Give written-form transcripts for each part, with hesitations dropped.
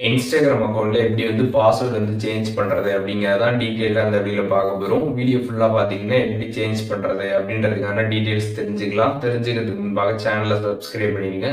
Instagram அக்கௌண்ட்ல எப்படி வந்து பாஸ்வேர்ட் வந்து சேஞ்ச் பண்றது அப்படிங்கறதான் டீட்டெயிலா அந்த வீடியோல பார்க்க போறோம். வீடியோ ஃபுல்லா பாத்தீங்கன்னா எப்படி சேஞ்ச் பண்றது அப்படின்றதுக்கான டீட்டெயில்ஸ் தெரிஞ்சுக்கலாம். தெரிஞ்சுக்கிறதுக்கு முன்பாக சேனலை சப்ஸ்கிரைப் பண்ணிடுங்க.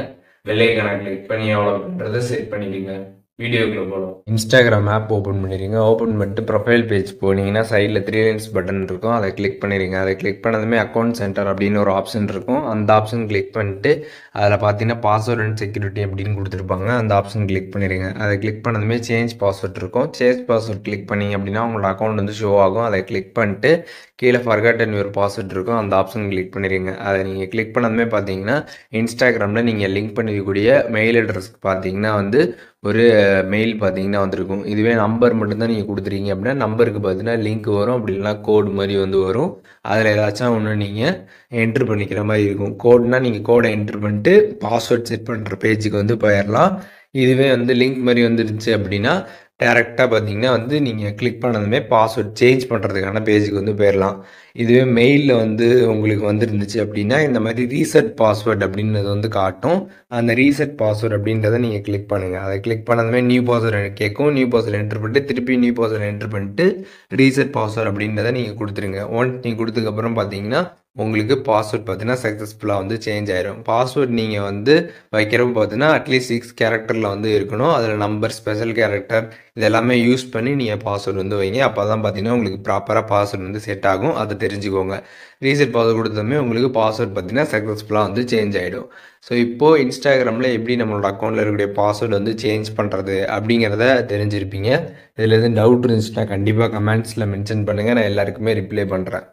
பெல் ஐகானை கிளிக் பண்ணி அவ்வளோ பண்றதை செட் பண்ணிடுங்க. வீடியோக்குள்ள போகலாம். இன்ஸ்டாகிராம் ஆப் ஓப்பன் பண்ணிடுங்க. ஓப்பன் பண்ணிட்டு ப்ரொஃபைல் பேஜ் போனீங்கன்னா சைடில் த்ரீ லைன்ஸ் பட்டன் இருக்கும். அதை கிளிக் பண்ணிடுங்க. அதை கிளிக் பண்ணதுமே அக்கௌண்ட் சென்டர் அப்படின்னு ஒரு ஆப்ஷன் இருக்கும். அந்த ஆப்ஷன் கிளிக் பண்ணிட்டு அதில் பார்த்தீங்கன்னா பாஸ்வேர்ட் அண்ட் செக்யூரிட்டி அப்படின்னு கொடுத்துருப்பாங்க. அந்த ஆப்ஷன் கிளிக் பண்ணிடுங்க. அதை கிளிக் பண்ணதுமே சேஞ்ச் பாஸ்வேர்ட் இருக்கும். சேஞ்ச் பாஸ்வேர்ட் கிளிக் பண்ணிங்க அப்படின்னா உங்களோட அக்கௌண்ட் வந்து ஷோ ஆகும். அதை கிளிக் பண்ணிட்டு கீழே ஃபர்காட்டன் யுவர் பாஸ்வேர்ட் இருக்கும். அந்த ஆப்ஷன் கிளிக் பண்ணிடுங்க. அதை நீங்கள் கிளிக் பண்ணதுமே பார்த்தீங்கன்னா இன்ஸ்டாகிராமில் நீங்கள் லிங்க் பண்ணிக்கக்கூடிய மெயில் அட்ரஸ்க்கு பார்த்தீங்கன்னா வந்து ஒரு மெயில் பார்த்தீங்கன்னா வந்திருக்கும். இதுவே நம்பர் மட்டும்தான் நீங்கள் கொடுத்துருக்கீங்க அப்படின்னா நம்பருக்கு பார்த்தீங்கன்னா லிங்க் வரும். அப்படி இல்லைனா கோடு மாதிரி வந்து வரும். அதில் ஏதாச்சும் ஒன்று நீங்கள் என்ட்ரு பண்ணிக்கிற மாதிரி இருக்கும். கோட்னா நீங்கள் கோடை என்ட்ரு பண்ணிட்டு பாஸ்வேர்ட் செட் பண்ணுற பேஜுக்கு வந்து போயிடலாம். இதுவே வந்து லிங்க் மாதிரி வந்துருந்துச்சு அப்படின்னா டேரெக்டாக பார்த்தீங்கன்னா வந்து நீங்கள் கிளிக் பண்ணதுமே பாஸ்வேர்ட் சேஞ்ச் பண்ணுறதுக்கான பேஜுக்கு வந்து போயிடலாம். இதுவே மெயிலில் வந்து உங்களுக்கு வந்துருந்துச்சு அப்படின்னா இந்த மாதிரி ரீசெட் பாஸ்வேர்ட் அப்படின்றது வந்து காட்டும். அந்த ரீசெட் பாஸ்வேர்ட் அப்படின்றத நீங்கள் கிளிக் பண்ணுங்கள். அதை கிளிக் பண்ணதுமே நியூ பாஸ்வேர்டு கேட்கும். நியூ பாஸ்வேர்டு என்ட்ரு பண்ணிட்டு திருப்பி நியூ பாஸ்வேர்டு என்ட்ரு பண்ணிட்டு ரீசெட் பாஸ்வேர்ட் அப்படின்றத நீங்கள் கொடுத்துருங்க. ஒன்ஸ் நீங்கள் கொடுத்ததுக்கப்புறம் பார்த்தீங்கன்னா உங்களுக்கு பாஸ்வேர்ட் பார்த்தீங்கன்னா சக்ஸஸ்ஃபுல்லாக வந்து சேஞ்ச் ஆயிரும். பாஸ்வேர்ட் நீங்கள் வந்து வைக்கிறப்ப பார்த்தீங்கன்னா அட்லீஸ்ட் 6 கேரக்டரில் வந்து இருக்கணும். அதில் நம்பர், ஸ்பெஷல் கேரக்டர் இதெல்லாமே யூஸ் பண்ணி நீங்கள் பாஸ்வேர்டு வந்து வைங்க. அப்போ தான் பார்த்தீங்கன்னா உங்களுக்கு ப்ராப்பராக பாஸ்வேர்டு வந்து செட் ஆகும். அதை தெரிஞ்சுக்கோங்க. ரீசெட் பாஸ்வேர்டு கொடுத்ததுமே உங்களுக்கு பாஸ்வேர்ட் பார்த்தீங்கன்னா சக்ஸஸ்ஃபுல்லாக வந்து சேஞ்ச் ஆகிடும். ஸோ இப்போது இன்ஸ்டாகிராமில் எப்படி நம்மளோட அக்கௌண்ட்டில் இருக்கக்கூடிய பாஸ்வேர்டு வந்து சேஞ்ச் பண்ணுறது அப்படிங்கிறத தெரிஞ்சிருப்பீங்க. இதில் எதுவும் டவுட் இருந்துச்சுன்னா கண்டிப்பாக கமெண்ட்ஸில் மென்ஷன் பண்ணுங்கள். நான் எல்லாருக்குமே ரிப்ளை பண்ணுறேன்.